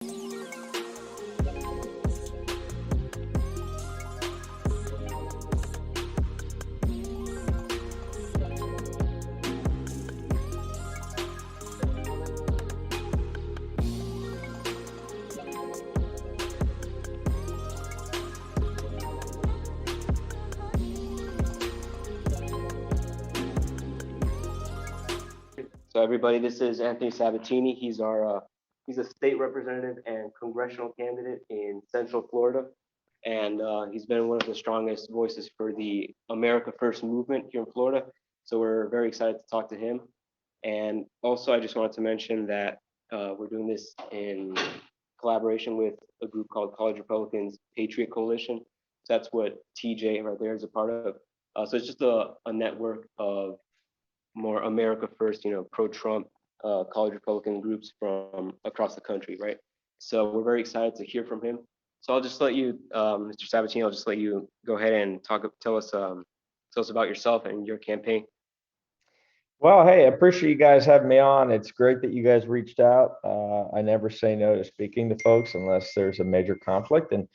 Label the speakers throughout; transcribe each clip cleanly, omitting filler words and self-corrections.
Speaker 1: So everybody, this is Anthony Sabatini. He's a state representative and congressional candidate in Central Florida, and he's been one of the strongest voices for the America First movement here in Florida. So we're very excited to talk to him. And also, I just wanted to mention that we're doing this in collaboration with a group called College Republicans Patriot Coalition. So that's what TJ right there is a part of. So it's just a network of more America First, pro-Trump college Republican groups from across the country, right? So we're very excited to hear from him. So I'll just let you, Mr. Sabatini, I'll just let you go ahead and tell us about yourself and your campaign.
Speaker 2: Well, hey, I appreciate you guys having me on. It's great that you guys reached out. I never say no to speaking to folks unless there's a major conflict, and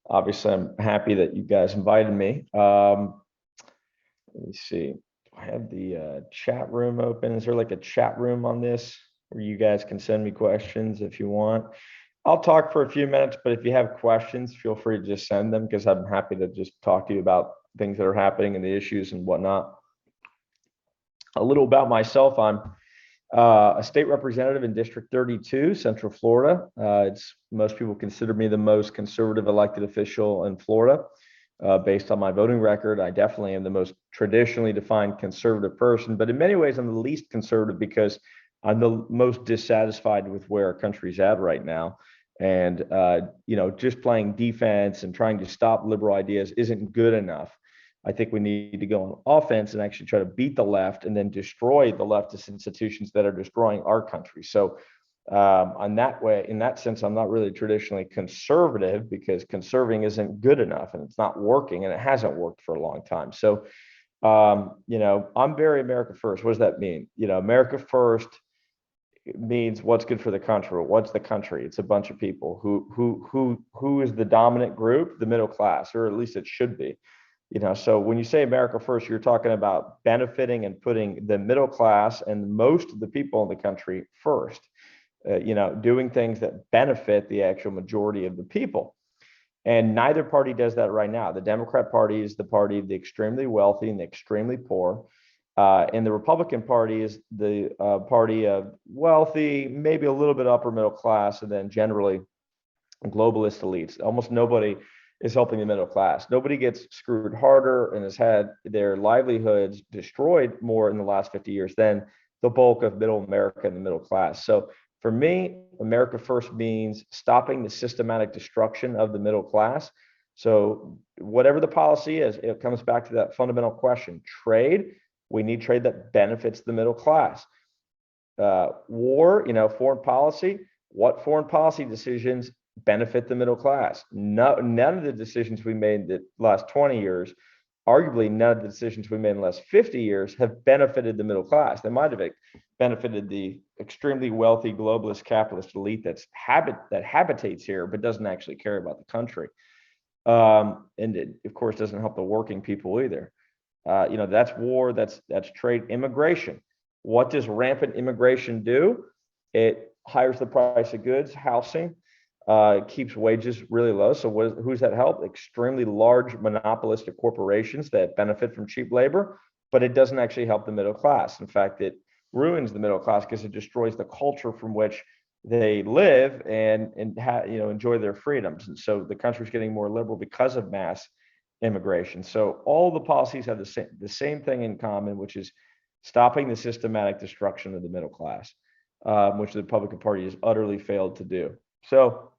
Speaker 2: obviously I'm happy that you guys invited me. Let me see. I have the chat room open. Is there like a chat room on this where you guys can send me questions if you want? I'll talk for a few minutes, but if you have questions, feel free to just send them because I'm happy to just talk to you about things that are happening and the issues and whatnot. A little about myself. I'm a state representative in District 32, Central Florida. Most people consider me the most conservative elected official in Florida. Based on my voting record, I definitely am the most traditionally defined conservative person, but in many ways, I'm the least conservative because I'm the most dissatisfied with where our country's at right now. And, just playing defense and trying to stop liberal ideas isn't good enough. I think we need to go on offense and actually try to beat the left and then destroy the leftist institutions that are destroying our country. So in that sense, I'm not really traditionally conservative because conserving isn't good enough and it's not working and it hasn't worked for a long time. So, I'm very America First. What does that mean? America First means what's good for the country. What's the country? It's a bunch of people who is the dominant group, the middle class, or at least it should be. So when you say America First, you're talking about benefiting and putting the middle class and most of the people in the country first. Doing things that benefit the actual majority of the people. And neither party does that right now. The Democrat Party is the party of the extremely wealthy and the extremely poor. And the Republican Party is the party of wealthy, maybe a little bit upper middle class, and then generally globalist elites. Almost nobody is helping the middle class. Nobody gets screwed harder and has had their livelihoods destroyed more in the last 50 years than the bulk of middle America and the middle class. So for me, America First means stopping the systematic destruction of the middle class. So whatever the policy is, it comes back to that fundamental question. Trade, we need trade that benefits the middle class. War, foreign policy, what foreign policy decisions benefit the middle class? None of the decisions we made in the last 20 years, arguably none of the decisions we made in the last 50 years have benefited the middle class. They might have benefited the extremely wealthy globalist capitalist elite that habitates here, but doesn't actually care about the country. And it, of course, doesn't help the working people either. That's war, that's trade, immigration. What does rampant immigration do? It hires the price of goods, housing, keeps wages really low. So who's that help? Extremely large monopolistic corporations that benefit from cheap labor, but it doesn't actually help the middle class. In fact, it ruins the middle class because it destroys the culture from which they live and enjoy their freedoms. And so the country's getting more liberal because of mass immigration. So all the policies have the same thing in common, which is stopping the systematic destruction of the middle class, which the Republican Party has utterly failed to do. So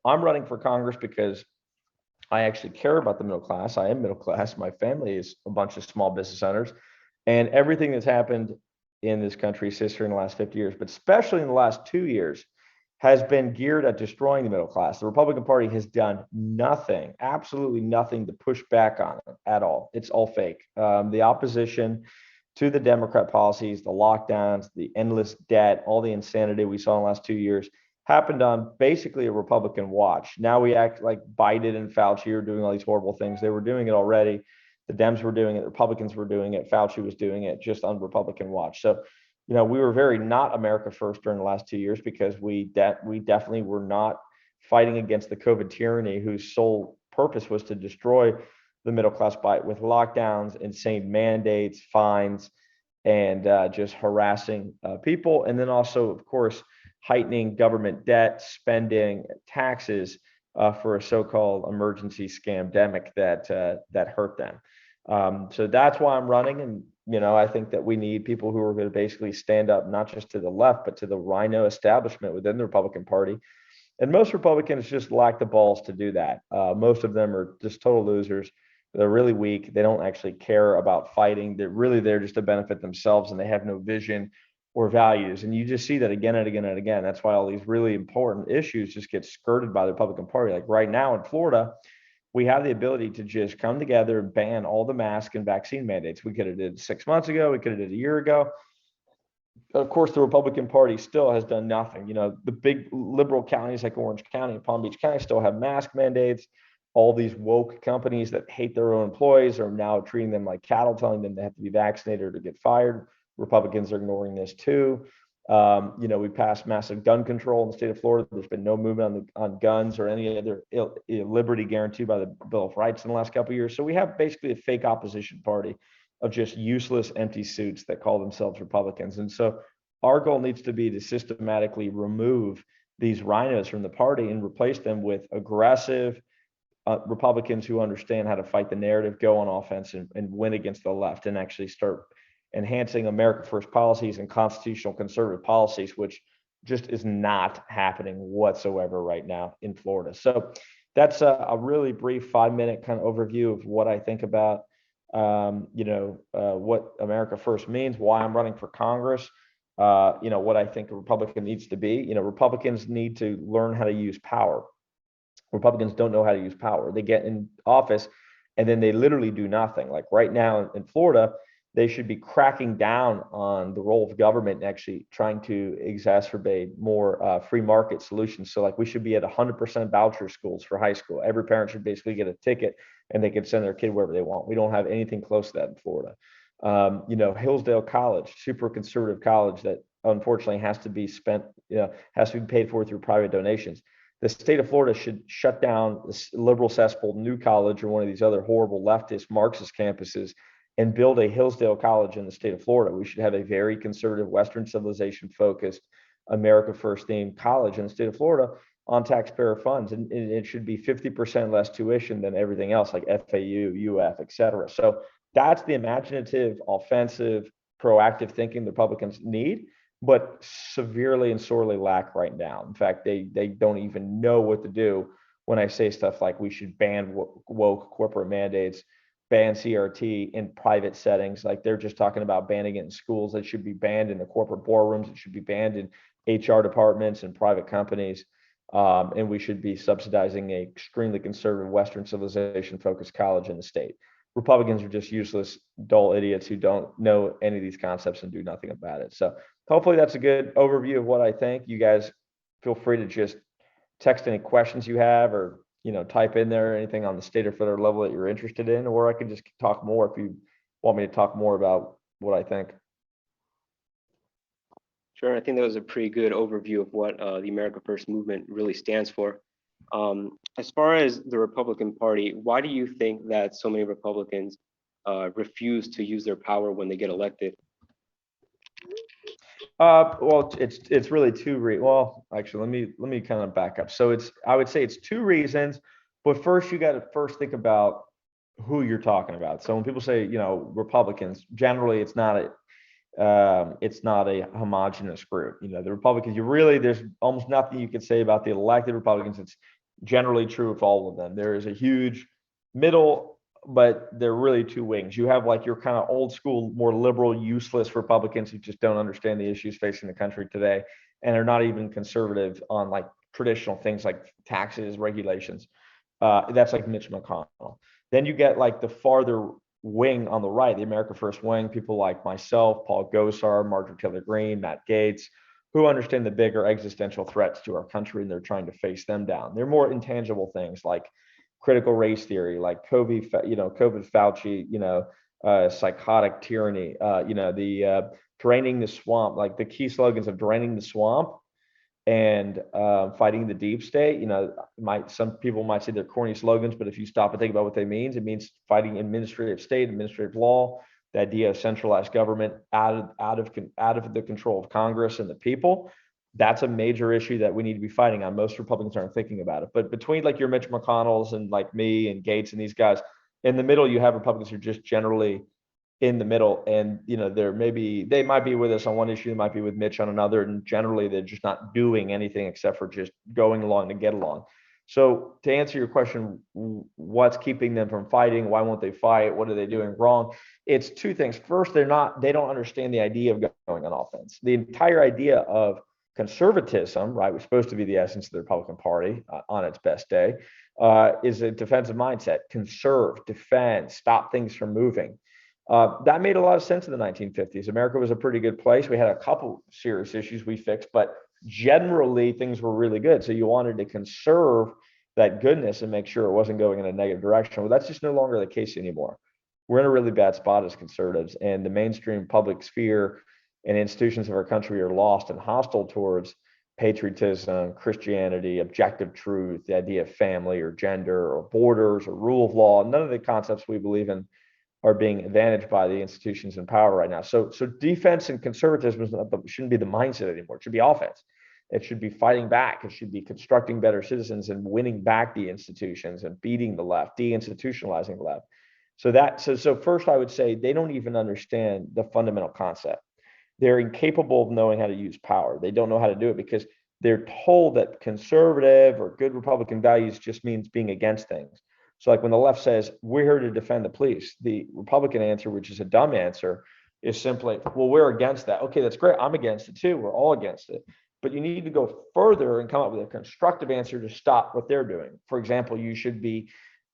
Speaker 2: I'm running for Congress because I actually care about the middle class. I am middle class. My family is a bunch of small business owners, and everything that's happened in this country's history in the last 50 years, but especially in the last 2 years, has been geared at destroying the middle class. The Republican Party has done nothing, absolutely nothing to push back on it at all. It's all fake. The opposition to the Democrat policies, the lockdowns, the endless debt, all the insanity we saw in the last 2 years happened on basically a Republican watch. Now we act like Biden and Fauci are doing all these horrible things. They were doing it already. The Dems were doing it. The Republicans were doing it. Fauci was doing it just on Republican watch. So, we were very not America first during the last 2 years because we definitely were not fighting against the COVID tyranny whose sole purpose was to destroy the middle class with lockdowns, insane mandates, fines, and just harassing people. And then also, of course, heightening government debt, spending, taxes for a so-called emergency scamdemic that hurt them. So that's why I'm running. And, I think that we need people who are going to basically stand up, not just to the left, but to the Rhino establishment within the Republican Party. And most Republicans just lack the balls to do that. Most of them are just total losers. They're really weak. They don't actually care about fighting. They're really there just to benefit themselves, and they have no vision or values. And you just see that again and again and again. That's why all these really important issues just get skirted by the Republican Party. Like right now in Florida, we have the ability to just come together and ban all the mask and vaccine mandates. We could have did 6 months ago. We could have did a year ago. Of course, the Republican Party still has done nothing. The big liberal counties like Orange County and Palm Beach County still have mask mandates. All these woke companies that hate their own employees are now treating them like cattle, telling them they have to be vaccinated or to get fired. Republicans are ignoring this too. We passed massive gun control in the state of Florida. There's been no movement on guns or any other liberty guaranteed by the Bill of Rights in the last couple of years. So we have basically a fake opposition party of just useless, empty suits that call themselves Republicans. And so our goal needs to be to systematically remove these rhinos from the party and replace them with aggressive Republicans who understand how to fight the narrative, go on offense, and win against the left, and actually start enhancing America First policies and constitutional conservative policies, which just is not happening whatsoever right now in Florida. So that's a really brief 5-minute kind of overview of what I think about, what America First means, why I'm running for Congress, what I think a Republican needs to be. Republicans need to learn how to use power. Republicans don't know how to use power. They get in office and then they literally do nothing. Like right now in Florida, they should be cracking down on the role of government and actually trying to exacerbate more free market solutions. So like we should be at 100% voucher schools for high school. Every parent should basically get a ticket and they can send their kid wherever they want. We don't have anything close to that in Florida. Hillsdale College, super conservative college that unfortunately has to be has to be paid for through private donations. The state of Florida should shut down this liberal cesspool New College or one of these other horrible leftist Marxist campuses and build a Hillsdale College in the state of Florida. We should have a very conservative, Western civilization focused, America First themed college in the state of Florida on taxpayer funds. And it should be 50% less tuition than everything else like FAU, UF, et cetera. So that's the imaginative, offensive, proactive thinking the Republicans need, but severely and sorely lack right now. In fact, they don't even know what to do when I say stuff like we should ban woke corporate mandates, ban CRT in private settings. Like they're just talking about banning it in schools. It should be banned in the corporate boardrooms. It should be banned in HR departments and private companies. And we should be subsidizing a extremely conservative Western civilization focused college in the state. Republicans are just useless, dull idiots who don't know any of these concepts and do nothing about it. So hopefully that's a good overview of what I think. You guys feel free to just text any questions you have or, type in there anything on the state or federal level that you're interested in, or I can just talk more if you want me to talk more about what I think.
Speaker 1: Sure, I think that was a pretty good overview of what the America First movement really stands for. As far as the Republican Party, why do you think that so many Republicans refuse to use their power when they get elected?
Speaker 2: Well, it's really well, actually, let me kind of back up. So I would say it's two reasons, but first you got to first think about who you're talking about. So when people say, Republicans, generally it's not a homogenous group. The Republicans, there's almost nothing you can say about the elected Republicans. It's generally true of all of them. There is a huge middle, but they're really two wings. You have like your kind of old school, more liberal, useless Republicans who just don't understand the issues facing the country today and are not even conservative on like traditional things like taxes, regulations. That's like Mitch McConnell. Then you get like the farther wing on the right, the America First wing, people like myself, Paul Gosar, Marjorie Taylor Greene, Matt Gaetz, who understand the bigger existential threats to our country, and they're trying to face them down. They're more intangible things like critical race theory, like COVID Fauci, psychotic tyranny, draining the swamp, like the key slogans of draining the swamp and fighting the deep state. Some people might say they're corny slogans, but if you stop and think about what they mean, it means fighting administrative state, administrative law, the idea of centralized government out of the control of Congress and the people. That's a major issue that we need to be fighting on. Most Republicans aren't thinking about it. But between like your Mitch McConnells and like me and Gates and these guys, in the middle, you have Republicans who are just generally in the middle, and they might be with us on one issue, they might be with Mitch on another, and generally they're just not doing anything except for just going along to get along. So to answer your question, what's keeping them from fighting? Why won't they fight? What are they doing wrong? It's two things. First, they don't understand the idea of going on offense. The entire idea of conservatism, right, was supposed to be the essence of the Republican Party on its best day, is a defensive mindset: conserve, defend, stop things from moving. That made a lot of sense in the 1950s. America was a pretty good place. We had a couple serious issues we fixed, but generally things were really good. So you wanted to conserve that goodness and make sure it wasn't going in a negative direction. Well, that's just no longer the case anymore. We're in a really bad spot as conservatives, and the mainstream public sphere and institutions of our country are lost and hostile towards patriotism, Christianity, objective truth, the idea of family or gender or borders or rule of law. None of the concepts we believe in are being advantaged by the institutions in power right now. So defense and conservatism shouldn't be the mindset anymore. It should be offense. It should be fighting back. It should be constructing better citizens and winning back the institutions and beating the left, deinstitutionalizing the left. So first, I would say they don't even understand the fundamental concept. They're incapable of knowing how to use power. They don't know how to do it because they're told that conservative or good Republican values just means being against things. So like when the left says, we're here to defend the police, the Republican answer, which is a dumb answer, is simply, well, we're against that. Okay, that's great. I'm against it too. We're all against it. But you need to go further and come up with a constructive answer to stop what they're doing. For example, you should be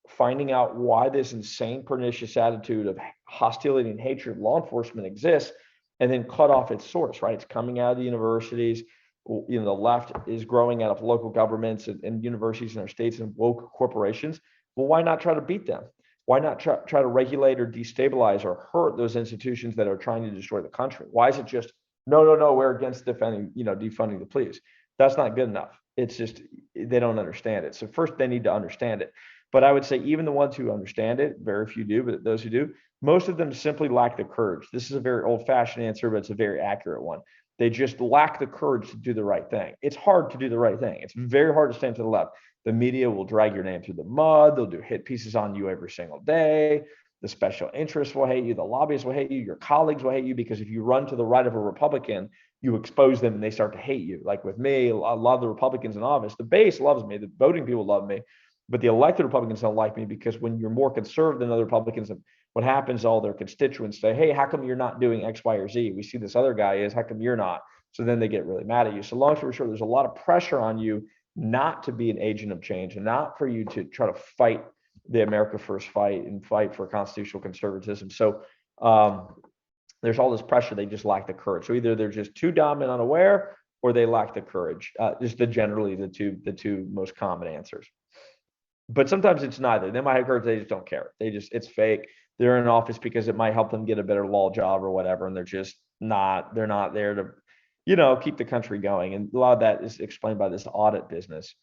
Speaker 2: finding out why this insane, pernicious attitude of hostility and hatred of law enforcement exists, and then cut off its source, right? It's coming out of the universities. The left is growing out of local governments and universities in our states and woke corporations. Well, why not try to beat them? Why not try to regulate or destabilize or hurt those institutions that are trying to destroy the country? Why is it just, no, we're against defunding the police? That's not good enough. It's just, they don't understand it. So first they need to understand it. But I would say even the ones who understand it, very few do, but those who do, most of them simply lack the courage. This is a very old-fashioned answer, but it's a very accurate one. They just lack the courage to do the right thing. It's hard to do the right thing. It's very hard to stand to the left. The media will drag your name through the mud. They'll do hit pieces on you every single day. The special interests will hate you. The lobbyists will hate you. Your colleagues will hate you, because if you run to the right of a Republican, you expose them and they start to hate you. Like with me, a lot of the Republicans in office, the base loves me. The voting people love me. But the elected Republicans don't like me, because when you're more conservative than other Republicans, what happens, all their constituents say, hey, how come you're not doing X, Y, or Z? We see this other guy is, how come you're not? So then they get really mad at you. So long story short, there's a lot of pressure on you not to be an agent of change, and not for you to try to fight the America First fight and fight for constitutional conservatism. So there's all this pressure. They just lack the courage. So either they're just too dumb and unaware, or they lack the courage. Just generally the two most common answers. But sometimes it's neither. They might have courage, they just don't care. It's fake. They're in office because it might help them get a better law job or whatever, and they're not there to keep the country going. And a lot of that is explained by this audit business.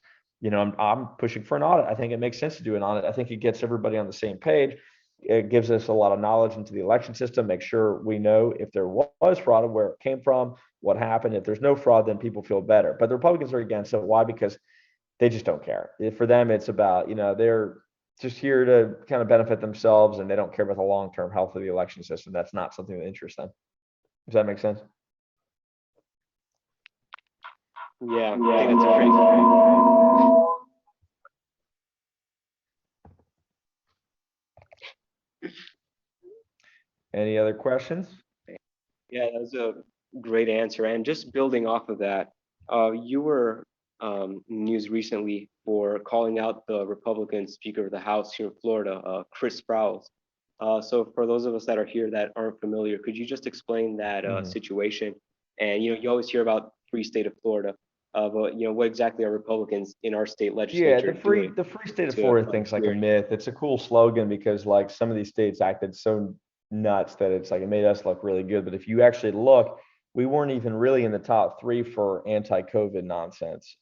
Speaker 2: I'm pushing for an audit. I think it makes sense to do an audit. I think it gets everybody on the same page. It gives us a lot of knowledge into the election system, make sure we know if there was fraud and where it came from, what happened. If there's no fraud, then people feel better. But the Republicans are against it. Why? Because they just don't care. For them, it's about, they're just here to kind of benefit themselves, and they don't care about the long-term health of the election system. That's not something that interests them. Does that make sense?
Speaker 1: Yeah, I think that's great.
Speaker 2: Any other questions?
Speaker 1: Yeah, that was a great answer. And just building off of that, you were news recently for calling out the Republican Speaker of the House here in Florida, Chris Sprowls. So for those of us that are here that aren't familiar, could you just explain that situation? And you always hear about free state of Florida. But what exactly are Republicans in our state
Speaker 2: Yeah,
Speaker 1: legislature doing
Speaker 2: the free state of
Speaker 1: to
Speaker 2: Florida thing's like a
Speaker 1: here?
Speaker 2: myth. It's a cool slogan because like some of these states acted so nuts that it's like it made us look really good. But if you actually look, we weren't even really in the top three for anti-COVID nonsense.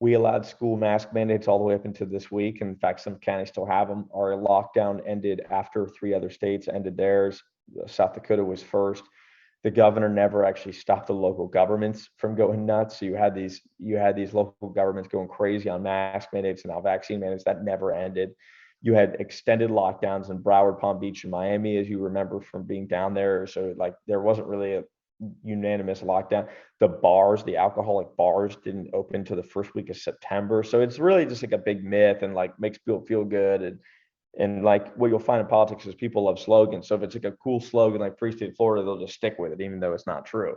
Speaker 2: We allowed school mask mandates all the way up into this week. In fact, some counties still have them. Our lockdown ended after three other states ended theirs. South Dakota was first. The governor never actually stopped the local governments from going nuts. So you had these local governments going crazy on mask mandates and now vaccine mandates. That never ended. You had extended lockdowns in Broward, Palm Beach, and Miami, as you remember from being down there. So like there wasn't really a unanimous lockdown. The bars, the alcoholic bars, didn't open until the first week of September. So it's really just like a big myth and like makes people feel good. And like what you'll find in politics is people love slogans. So if it's like a cool slogan like Free State Florida, they'll just stick with it, even though it's not true.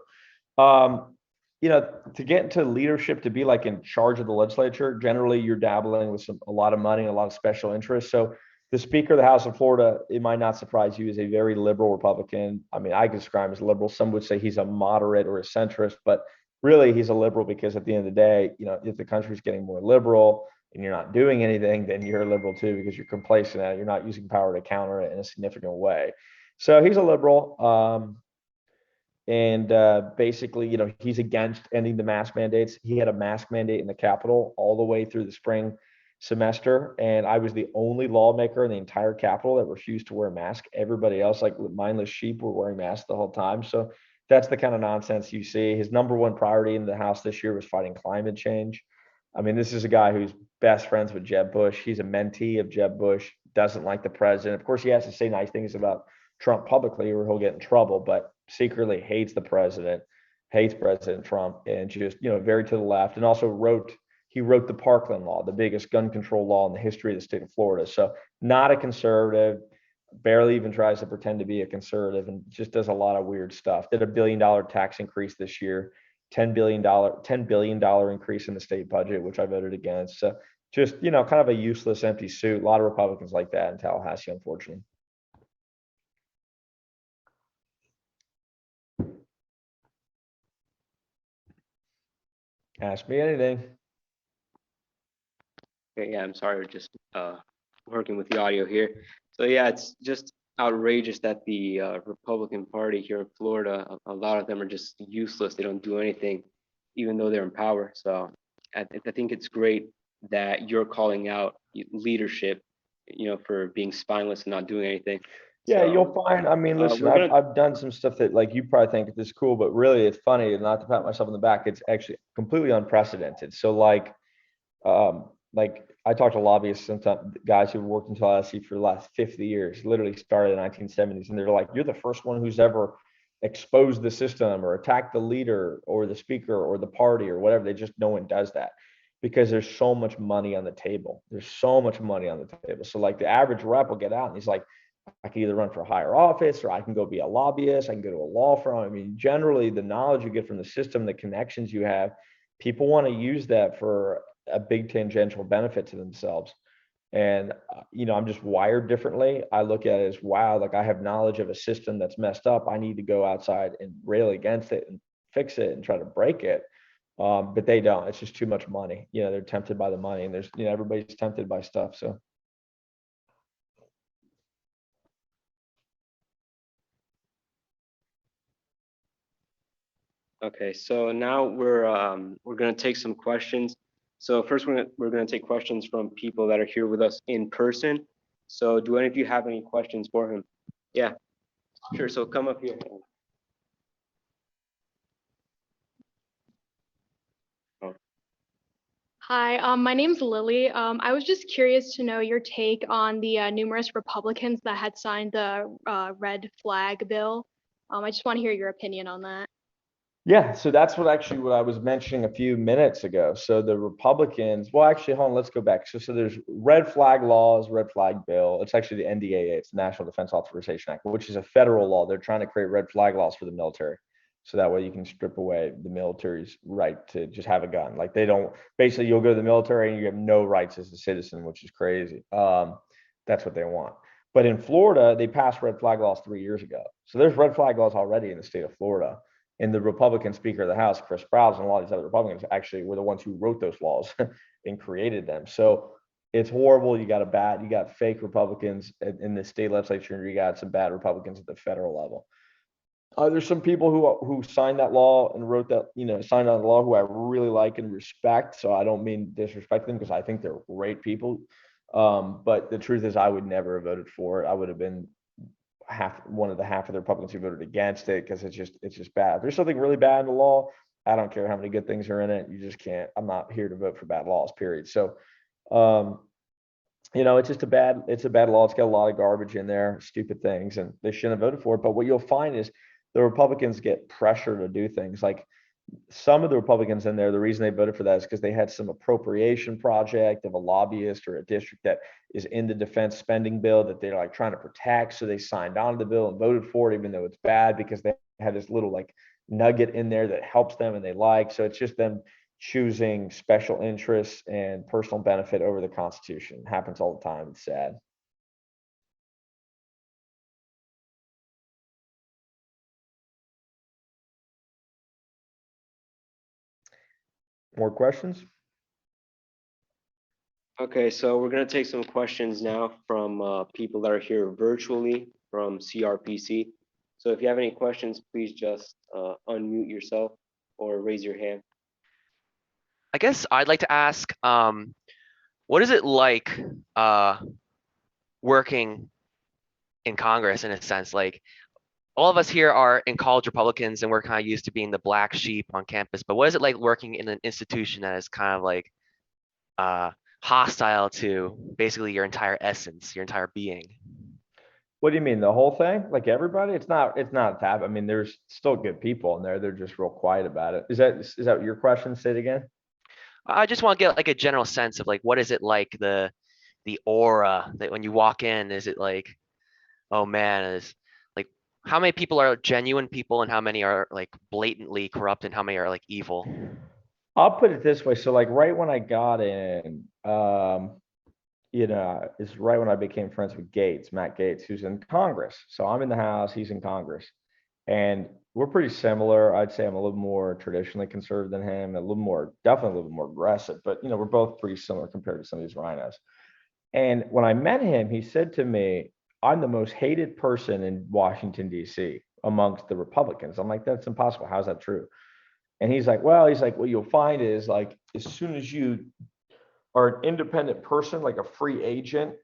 Speaker 2: Um, to get into leadership, to be like in charge of the legislature, generally you're dabbling with a lot of money, a lot of special interests. So the Speaker of the House of Florida, it might not surprise you, is a very liberal Republican. I mean, I could describe him as liberal. Some would say he's a moderate or a centrist, but really he's a liberal because at the end of the day, if the country's getting more liberal and you're not doing anything, then you're a liberal too because you're complacent at it. You're not using power to counter it in a significant way. So he's a liberal. And basically, he's against ending the mask mandates. He had a mask mandate in the Capitol all the way through the spring semester, and I was the only lawmaker in the entire Capitol that refused to wear a mask. Everybody else, like mindless sheep, were wearing masks the whole time. So that's the kind of nonsense you see. His number one priority in the House this year was fighting climate change. I mean, this is a guy who's best friends with Jeb Bush. He's a mentee of Jeb Bush, doesn't like the president. Of course, he has to say nice things about Trump publicly or he'll get in trouble, but secretly hates the president, hates President Trump, and just, very to the left. And also he wrote the Parkland law, the biggest gun control law in the history of the state of Florida. So not a conservative, barely even tries to pretend to be a conservative and just does a lot of weird stuff. Did $1 billion tax increase this year, $10 billion increase in the state budget, which I voted against. So just, kind of a useless empty suit. A lot of Republicans like that in Tallahassee, unfortunately. Ask me anything.
Speaker 1: Okay, yeah, I'm sorry, we're just working with the audio here. So yeah, it's just outrageous that the Republican Party here in Florida, a lot of them are just useless. They don't do anything, even though they're in power. So I think it's great that you're calling out leadership, for being spineless and not doing anything.
Speaker 2: Yeah,
Speaker 1: So
Speaker 2: you'll find. I mean, listen, I've done some stuff that like you probably think this is cool, but really it's funny. And not to pat myself on the back, it's actually completely unprecedented. So like I talked to lobbyists, sometimes guys who've worked in Tallahassee for the last 50 years, literally started in the 1970s, and they're like, "You're the first one who's ever exposed the system or attacked the leader or the speaker or the party or whatever." No one does that because there's so much money on the table. There's so much money on the table. So like the average rep will get out and he's like, I can either run for a higher office or I can go be a lobbyist. I can go to a law firm. I mean, generally, the knowledge you get from the system, the connections you have, people want to use that for a big tangential benefit to themselves. And, I'm just wired differently. I look at it as, wow, like I have knowledge of a system that's messed up. I need to go outside and rail against it and fix it and try to break it. But they don't. It's just too much money. They're tempted by the money and there's, everybody's tempted by stuff. So.
Speaker 1: okay, so now we're gonna take some questions. So first we're gonna take questions from people that are here with us in person. So do any of you have any questions for him? Yeah, sure. So come up here.
Speaker 3: Hi, my name's Lily. I was just curious to know your take on the numerous Republicans that had signed the red flag bill. I just want to hear your opinion on that.
Speaker 2: Yeah, so that's what I was mentioning a few minutes ago. So the Republicans, well, actually, hold on, let's go back. So there's red flag laws, red flag bill. It's actually the NDAA, it's the National Defense Authorization Act, which is a federal law. They're trying to create red flag laws for the military. So that way you can strip away the military's right to just have a gun. Like they don't, basically you'll go to the military and you have no rights as a citizen, which is crazy. That's what they want. But in Florida, they passed red flag laws 3 years ago. So there's red flag laws already in the state of Florida. And the Republican Speaker of the House, Chris Sprowls, and a lot of these other Republicans actually were the ones who wrote those laws and created them. So it's horrible. You got fake Republicans in the state legislature, and you got some bad Republicans at the federal level. There's some people who signed that law and wrote that, signed on the law who I really like and respect. So I don't mean disrespect them because I think they're great people. But the truth is I would never have voted for it. I would have been half of the Republicans who voted against it because it's just bad. If there's something really bad in the law, I don't care how many good things are in it. You just can't. I'm not here to vote for bad laws, period. So it's just it's a bad law. It's got a lot of garbage in there, stupid things, and they shouldn't have voted for it. But what you'll find is the Republicans get pressure to do things. Like some of the Republicans in there, the reason they voted for that is because they had some appropriation project of a lobbyist or a district that is in the defense spending bill that they're like trying to protect. So they signed on to the bill and voted for it, even though it's bad because they had this little like nugget in there that helps them and they like. So it's just them choosing special interests and personal benefit over the Constitution. It happens all the time. It's sad. More questions?
Speaker 1: Okay, so we're gonna take some questions now from people that are here virtually from CRPC. So if you have any questions, please just unmute yourself or raise your hand.
Speaker 4: I guess I'd like to ask, what is it like working in Congress in a sense? Like all of us here are in college Republicans and we're kind of used to being the black sheep on campus, but what is it like working in an institution that is kind of like hostile to basically your entire essence, your entire being?
Speaker 2: What do you mean? The whole thing? Like everybody? It's not that. I mean, there's still good people in there. They're just real quiet about it. Is that your question? Say it again.
Speaker 4: I just want to get like a general sense of like what is it like the aura that when you walk in, is it like, oh man, is like how many people are genuine people and how many are like blatantly corrupt and how many are like evil?
Speaker 2: I'll put it this way. So like right when I got in, it's right when I became friends with Matt Gaetz, who's in Congress. So I'm in the House, he's in Congress. And we're pretty similar. I'd say I'm a little more traditionally conservative than him, definitely a little more aggressive, but we're both pretty similar compared to some of these rhinos. And when I met him, he said to me, I'm the most hated person in Washington, D.C. amongst the Republicans. I'm like, that's impossible. How's that true? And he's like, what you'll find is like, as soon as you are an independent person, like a free agent,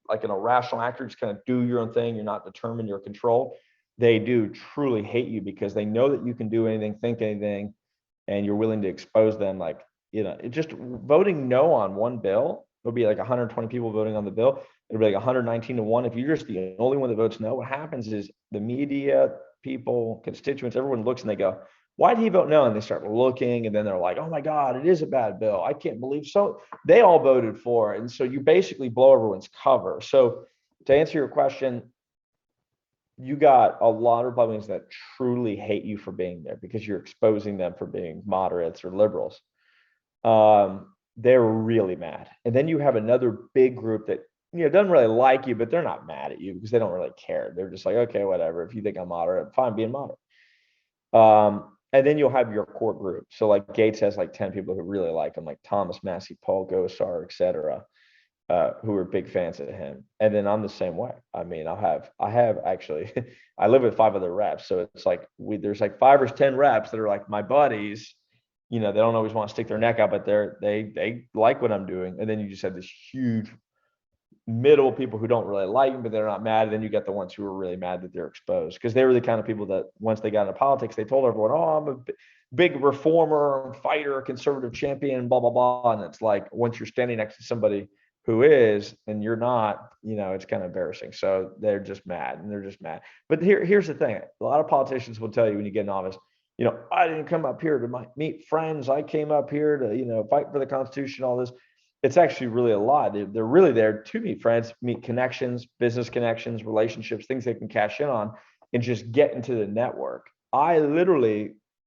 Speaker 2: like an irrational actor, just kind of do your own thing, you're not determined, you're controlled, they do truly hate you because they know that you can do anything, think anything, and you're willing to expose them. Like, it just voting no on one bill, it'll be like 120 people voting on the bill. It'll be like 119 to 1. If you're just the only one that votes no, what happens is the media, people, constituents, everyone looks and they go, why did he vote no? And they start looking and then they're like, oh my God, it is a bad bill. I can't believe so. They all voted for it. And so you basically blow everyone's cover. So to answer your question, you got a lot of Republicans that truly hate you for being there because you're exposing them for being moderates or liberals. They're really mad. And then you have another big group that doesn't really like you, but they're not mad at you because they don't really care. They're just like, okay, whatever. If you think I'm moderate, fine, being moderate. And then you'll have your core group. So like Gaetz has like 10 people who really like him, like Thomas Massey, Paul Gosar, et cetera, who are big fans of him. And then I'm the same way. I mean, I have actually, I live with 5 other reps. So it's like, there's like 5 or 10 reps that are like my buddies. They don't always want to stick their neck out, but they like what I'm doing. And then you just have this huge middle people who don't really like him, but they're not mad. And then you get the ones who are really mad that they're exposed because they were the kind of people that once they got into politics, they told everyone, oh, I'm a big reformer, fighter, conservative champion, blah, blah, blah. And it's like, once you're standing next to somebody who is, and you're not, it's kind of embarrassing. So they're just mad. But here's the thing. A lot of politicians will tell you when you get in office, I didn't come up here to meet friends. I came up here to, fight for the Constitution, all this. It's actually really a lot. They're really there to meet friends, meet connections, business connections, relationships, things they can cash in on and just get into the network. I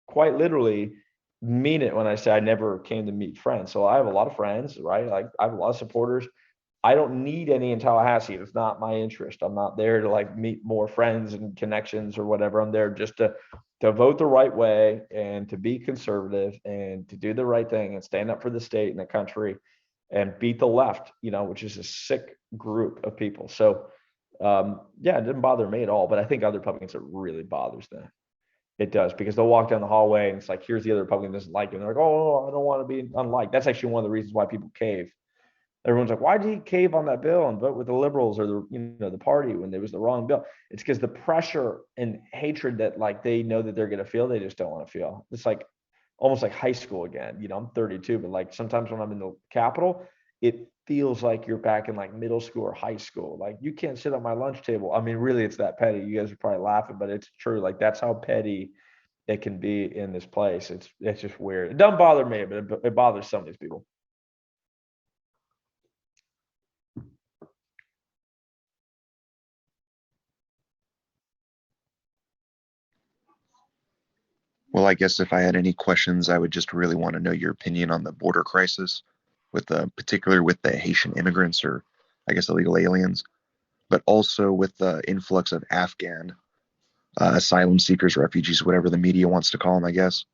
Speaker 2: quite literally mean it when I say I never came to meet friends. So I have a lot of friends, right? Like I have a lot of supporters. I don't need any in Tallahassee. It's not my interest. I'm not there to like meet more friends and connections or whatever. I'm there just to to vote the right way and to be conservative and to do the right thing and stand up for the state and the country and beat the left, which is a sick group of people. So, yeah, it didn't bother me at all, but I think other Republicans, it really bothers them. It does, because they'll walk down the hallway and it's like, here's the other Republican that doesn't like you. And they're like, oh, I don't want to be unliked. That's actually one of the reasons why people cave. Everyone's like, why did he cave on that bill and vote with the liberals or the party when it was the wrong bill? It's because the pressure and hatred that like they know that they're going to feel, they just don't want to feel. It's like almost like high school again. I'm 32, but like sometimes when I'm in the Capitol, it feels like you're back in like middle school or high school. Like you can't sit at my lunch table. I mean, really, it's that petty. You guys are probably laughing, but it's true. Like that's how petty it can be in this place. It's just weird. It doesn't bother me, but it bothers some of these people.
Speaker 5: Well, I guess if I had any questions, I would just really want to know your opinion on the border crisis, with particular with the Haitian immigrants, or I guess illegal aliens, but also with the influx of Afghan asylum seekers, refugees, whatever the media wants to call them, I guess.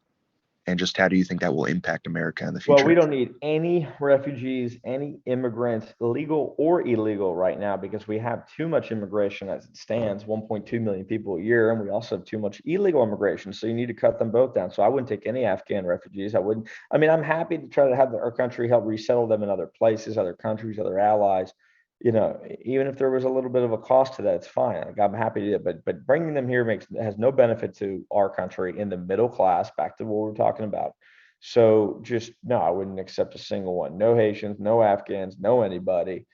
Speaker 5: And just how do you think that will impact America in the future?
Speaker 2: Well, we don't need any refugees, any immigrants, legal or illegal right now, because we have too much immigration as it stands, 1.2 million people a year, and we also have too much illegal immigration. So you need to cut them both down. So I wouldn't take any Afghan refugees. I mean, I'm happy to try to have our country help resettle them in other places, other countries, other allies. Even if there was a little bit of a cost to that, it's fine. Like, I'm happy to do it, but bringing them here has no benefit to our country in the middle class. Back to what we're talking about. So just no, I wouldn't accept a single one. No Haitians, no Afghans, no anybody.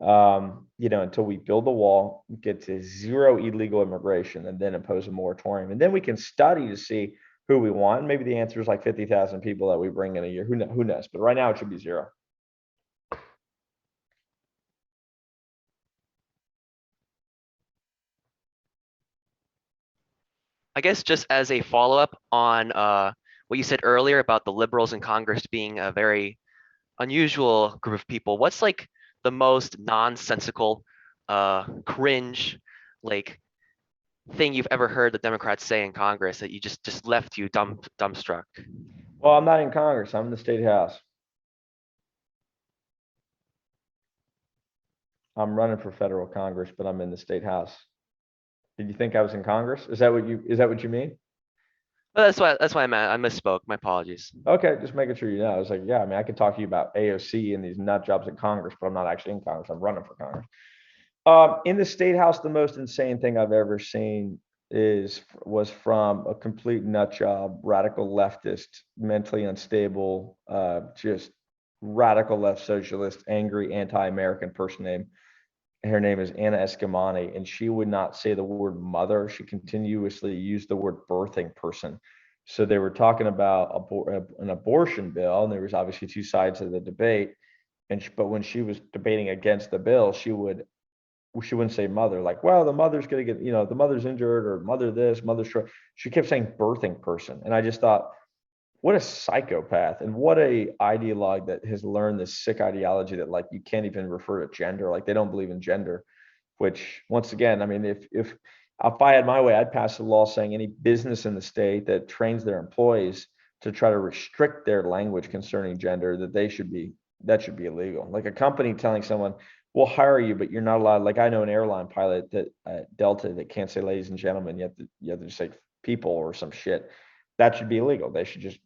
Speaker 2: Until we build the wall, get to zero illegal immigration, and then impose a moratorium, and then we can study to see who we want. Maybe the answer is like 50,000 people that we bring in a year. Who knows? But right now it should be zero.
Speaker 4: I guess just as a follow-up on what you said earlier about the liberals in Congress being a very unusual group of people, what's like the most nonsensical, cringe, like thing you've ever heard the Democrats say in Congress that you just left you dumbstruck?
Speaker 2: Well, I'm not in Congress. I'm in the state house. I'm running for federal Congress, but I'm in the state house. Did you think I was in Congress? Is that what you mean?
Speaker 4: Well, that's why I meant. I misspoke. My apologies.
Speaker 2: Okay, just making sure you know. I was like, yeah, I mean, I could talk to you about AOC and these nut jobs in Congress, but I'm not actually in Congress. I'm running for Congress. In the state house, the most insane thing I've ever seen was from a complete nut job, radical leftist, mentally unstable, just radical left socialist, angry, anti-American person named. Her name is Anna Eskamani, and she would not say the word mother. She continuously used the word birthing person. So they were talking about an abortion bill, and there was obviously two sides of the debate. But when she was debating against the bill, she wouldn't say mother, like, well, the mother's gonna get, the mother's injured, or mother this, mother short. She kept saying birthing person, and I just thought, what a psychopath, and what a ideologue that has learned this sick ideology that like you can't even refer to gender, like they don't believe in gender. Which, once again, I mean, if I had my way, I'd pass a law saying any business in the state that trains their employees to try to restrict their language concerning gender, that should be illegal. Like a company telling someone, we'll hire you, but you're not allowed. Like I know an airline pilot that Delta that can't say ladies and gentlemen, you have to say people or some shit. That should be illegal. They should just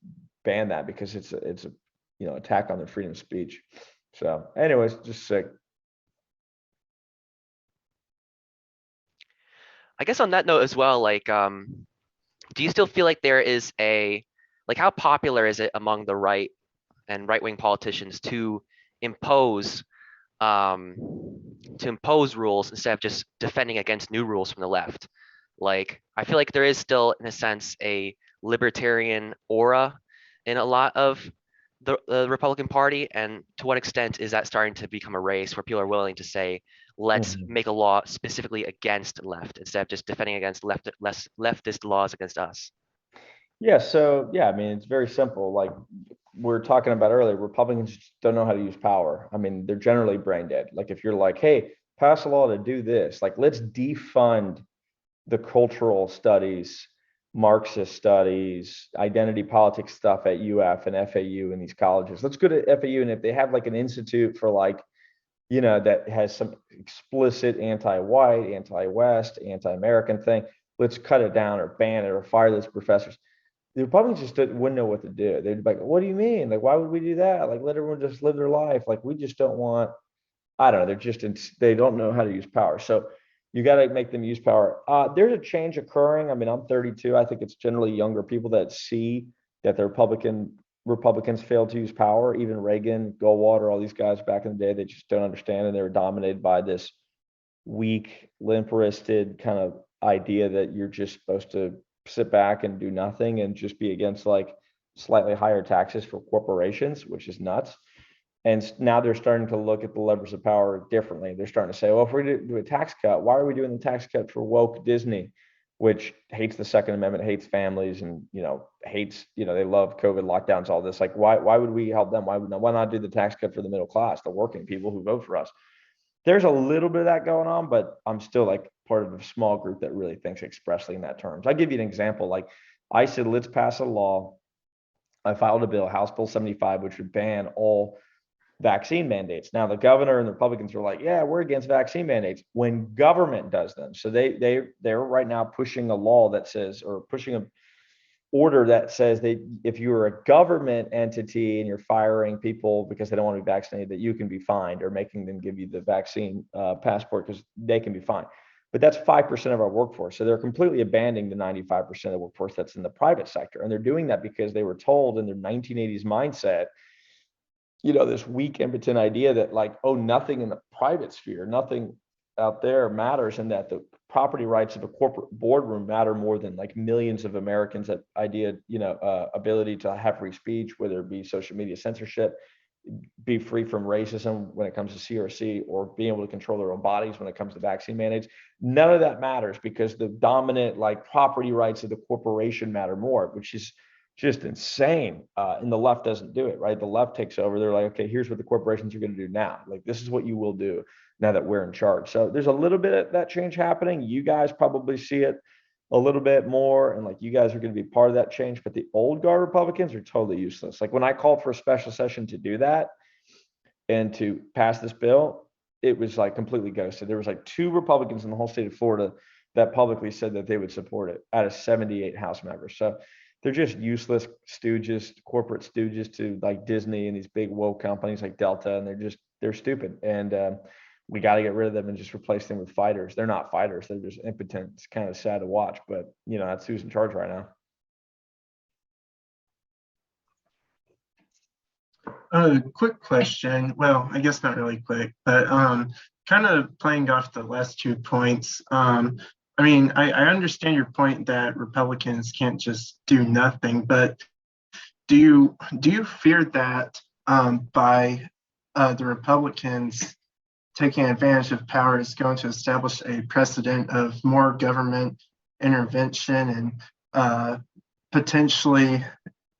Speaker 2: ban that, because it's a attack on their freedom of speech. So anyways, just sick.
Speaker 4: I guess on that note as well, like, do you still feel like there is like, how popular is it among the right and right-wing politicians to impose um, rules instead of just defending against new rules from the left? Like, I feel like there is still, in a sense, a libertarian aura in a lot of the Republican Party, and to what extent is that starting to become a race where people are willing to say, let's make a law specifically against left instead of just defending against leftist laws against us?
Speaker 2: Yeah, so yeah, I mean, it's very simple. Like we are talking about earlier, Republicans just don't know how to use power. I mean, they're generally brain dead. Like if you're like, hey, pass a law to do this, like let's defund the cultural studies Marxist studies, identity politics stuff at UF and FAU in these colleges. Let's go to FAU, and if they have like an institute for like, that has some explicit anti-white, anti-West, anti-American thing, let's cut it down or ban it or fire those professors. The Republicans just wouldn't know what to do. They'd be like, what do you mean? Like, why would we do that? Like, let everyone just live their life. Like, we just don't want, I don't know. They don't know how to use power. So you got to make them use power. There's a change occurring. I mean, I'm 32. I think it's generally younger people that see that the Republicans failed to use power. Even Reagan, Goldwater, all these guys back in the day, they just don't understand, and they were dominated by this weak, limp-wristed kind of idea that you're just supposed to sit back and do nothing and just be against like slightly higher taxes for corporations, which is nuts. And now they're starting to look at the levers of power differently. They're starting to say, well, if we do a tax cut, why are we doing the tax cut for woke Disney, which hates the Second Amendment, hates families, and hates, they love COVID lockdowns, all this. Like, why would we help them? Why not do the tax cut for the middle class, the working people who vote for us? There's a little bit of that going on, but I'm still like part of a small group that really thinks expressly in that terms. I'll give you an example. Like, I said, let's pass a law. I filed a bill, House Bill 75, which would ban all vaccine mandates. Now the governor and the Republicans are like, yeah, we're against vaccine mandates when government does them. So they're right now pushing a law that says, or pushing a order that says that if you're a government entity and you're firing people because they don't want to be vaccinated, that you can be fined, or making them give you the vaccine passport because they can be fined. But that's 5% of our workforce. So they're completely abandoning the 95% of the workforce that's in the private sector. And they're doing that because they were told in their 1980s mindset, this weak, impotent idea that like, oh, nothing in the private sphere, nothing out there matters, and that the property rights of a corporate boardroom matter more than like millions of Americans. That idea, ability to have free speech, whether it be social media censorship, be free from racism when it comes to CRC, or being able to control their own bodies when it comes to vaccine mandates. None of that matters because the dominant like property rights of the corporation matter more, which is just insane. And the left doesn't do it, right? The left takes over. They're like, okay, here's what the corporations are going to do now. Like, this is what you will do now that we're in charge. So there's a little bit of that change happening. You guys probably see it a little bit more, and like, you guys are going to be part of that change. But the old guard Republicans are totally useless. Like, when I called for a special session to do that and to pass this bill, it was like completely ghosted. There was like 2 Republicans in the whole state of Florida that publicly said that they would support it out of 78 House members. So they're just useless stooges, corporate stooges to like Disney and these big woke companies like Delta, and they're stupid. And we got to get rid of them and just replace them with fighters. They're not fighters. They're just impotent. It's kind of sad to watch, but that's who's in charge right now.
Speaker 6: Quick question. Well, I guess not really quick, but kind of playing off the last 2 points. I mean, I understand your point that Republicans can't just do nothing, but do you fear that by the Republicans taking advantage of power is going to establish a precedent of more government intervention, and potentially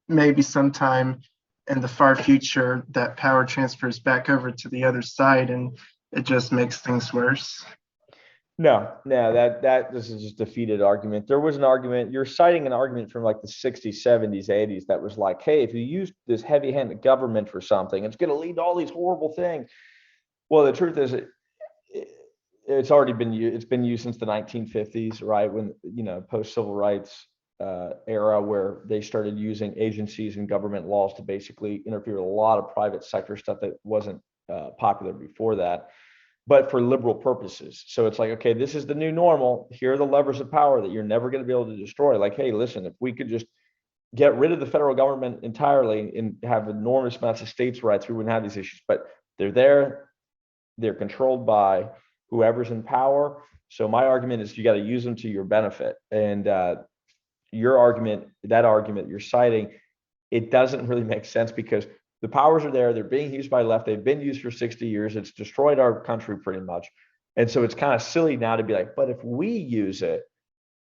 Speaker 6: maybe sometime in the far future that power transfers back over to the other side and it just makes things worse?
Speaker 2: No, this is just a defeated argument. There was an argument, you're citing an argument from like the 60s, 70s, 80s that was like, hey, if you use this heavy-handed government for something, it's going to lead to all these horrible things. Well, the truth is, it's already been used. It's been used since the 1950s, right? When, post-civil rights era, where they started using agencies and government laws to basically interfere with a lot of private sector stuff that wasn't popular before that, but for liberal purposes. So it's like, okay, this is the new normal. Here are the levers of power that you're never going to be able to destroy. Like, hey, listen, if we could just get rid of the federal government entirely and have enormous amounts of states' rights, we wouldn't have these issues. But they're there. They're controlled by whoever's in power. So my argument is you got to use them to your benefit. And your argument, that argument you're citing, it doesn't really make sense because the powers are there. They're being used by left. They've been used for 60 years. It's destroyed our country pretty much. And so it's kind of silly now to be like, but if we use it,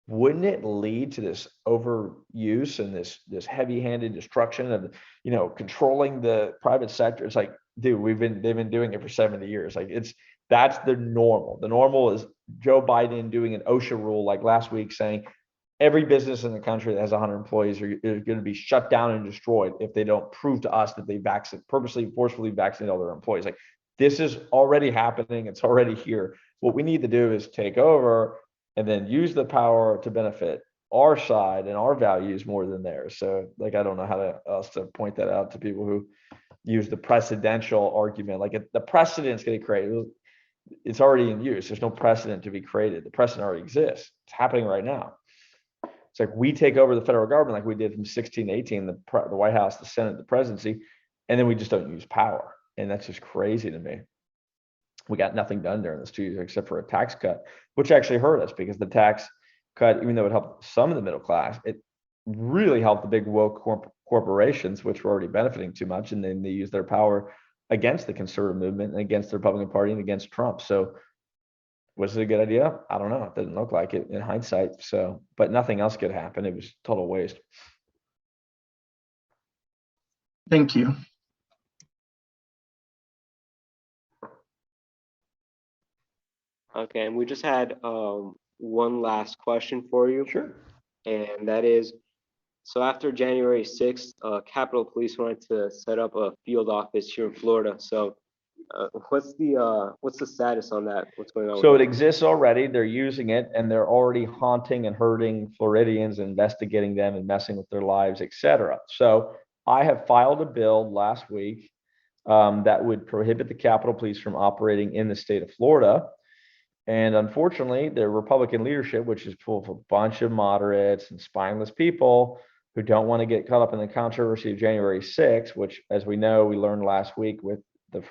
Speaker 2: wouldn't it lead to this overuse and this heavy-handed destruction of, controlling the private sector? It's like, dude, they've been doing it for 70 years. Like, that's the normal. The normal is Joe Biden doing an OSHA rule like last week saying every business in the country that has 100 employees are going to be shut down and destroyed if they don't prove to us that they purposely, forcefully vaccinate all their employees. Like, this is already happening. It's already here. What we need to do is take over and then use the power to benefit our side and our values more than theirs. So, like, I don't know how else to point that out to people who use the precedential argument. Like, the precedent's getting created. It's already in use. There's no precedent to be created. The precedent already exists. It's happening right now. It's like we take over the federal government like we did from 16 to 18, the White House, the Senate, the presidency, and then we just don't use power. And that's just crazy to me. We got nothing done during this 2 years except for a tax cut, which actually hurt us because the tax cut, even though it helped some of the middle class, it really helped the big woke corporations, which were already benefiting too much. And then they use their power against the conservative movement and against the Republican Party and against Trump. So was it a good idea? I don't know. It didn't look like it in hindsight. So, but nothing else could happen. It was total waste.
Speaker 6: Thank you.
Speaker 1: Okay, and we just had one last question for you,
Speaker 2: Sure.
Speaker 1: and that is, so after January 6th, Capitol Police wanted to set up a field office here in Florida. So what's the status on that? What's going on?
Speaker 2: So
Speaker 1: with
Speaker 2: it
Speaker 1: that?
Speaker 2: exists already. They're using it and they're already haunting and hurting Floridians, investigating them and messing with their lives, etc. So I have filed a bill last week that would prohibit the Capitol Police from operating in the state of Florida. And unfortunately, the Republican leadership, which is full of a bunch of moderates and spineless people who don't want to get caught up in the controversy of January 6th, which, as we know, we learned last week with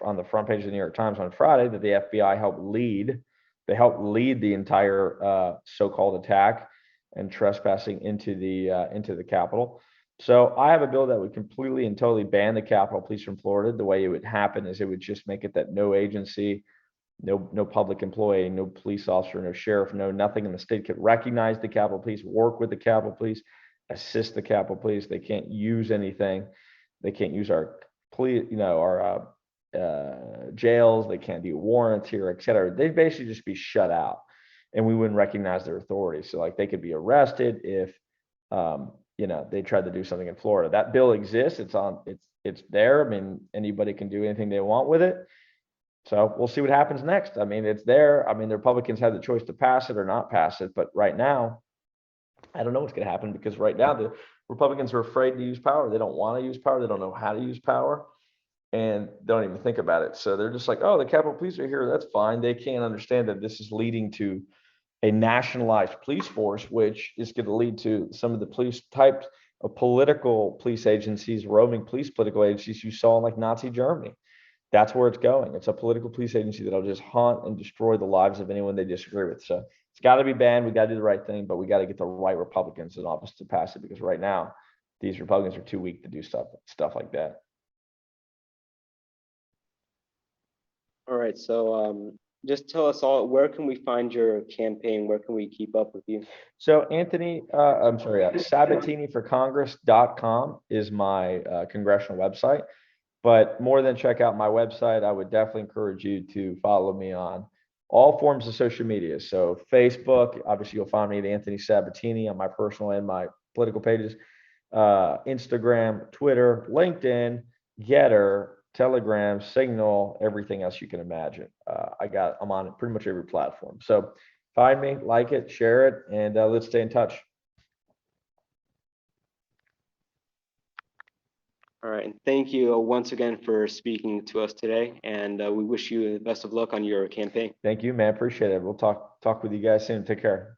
Speaker 2: on the front page of the New York Times on Friday that the FBI helped lead. They helped lead the entire so-called attack and trespassing into the Capitol. So I have a bill that would completely and totally ban the Capitol Police from Florida. The way it would happen is it would just make it that no agency, no public employee, no police officer, no sheriff, no nothing in the state could recognize the Capitol Police, work with the Capitol Police, assist the Capitol Police. They can't use anything. They can't use our police, our jails. They can't do warrants here, et cetera. They'd basically just be shut out, and we wouldn't recognize their authority. So, like, they could be arrested if they tried to do something in Florida. That bill exists. It's there. I mean, anybody can do anything they want with it. So we'll see what happens next. I mean, it's there. I mean, the Republicans have the choice to pass it or not pass it. But right now, I don't know what's going to happen because right now the Republicans are afraid to use power. They don't want to use power. They don't know how to use power, and don't even think about it. So they're just like, oh, the Capitol Police are here. That's fine. They can't understand that this is leading to a nationalized police force, which is going to lead to some of the police types of political police agencies, roaming police political agencies you saw in like Nazi Germany. That's where it's going. It's a political police agency that'll just haunt and destroy the lives of anyone they disagree with. So it's got to be banned. We got to do the right thing, but we got to get the right Republicans in office to pass it because right now these Republicans are too weak to do stuff like that.
Speaker 1: All right, so just tell us all, where can we find your campaign? Where can we keep up with you?
Speaker 2: So Anthony, SabatiniForCongress.com is my congressional website. But more than check out my website, I would definitely encourage you to follow me on all forms of social media. So Facebook, obviously you'll find me at Anthony Sabatini on my personal and my political pages. Instagram, Twitter, LinkedIn, Getter, Telegram, Signal, everything else you can imagine. I'm on pretty much every platform. So find me, like it, share it, and let's stay in touch.
Speaker 1: All right, and thank you once again for speaking to us today, and we wish you the best of luck on your campaign.
Speaker 2: Thank you, man. Appreciate it. We'll talk with you guys soon. Take care.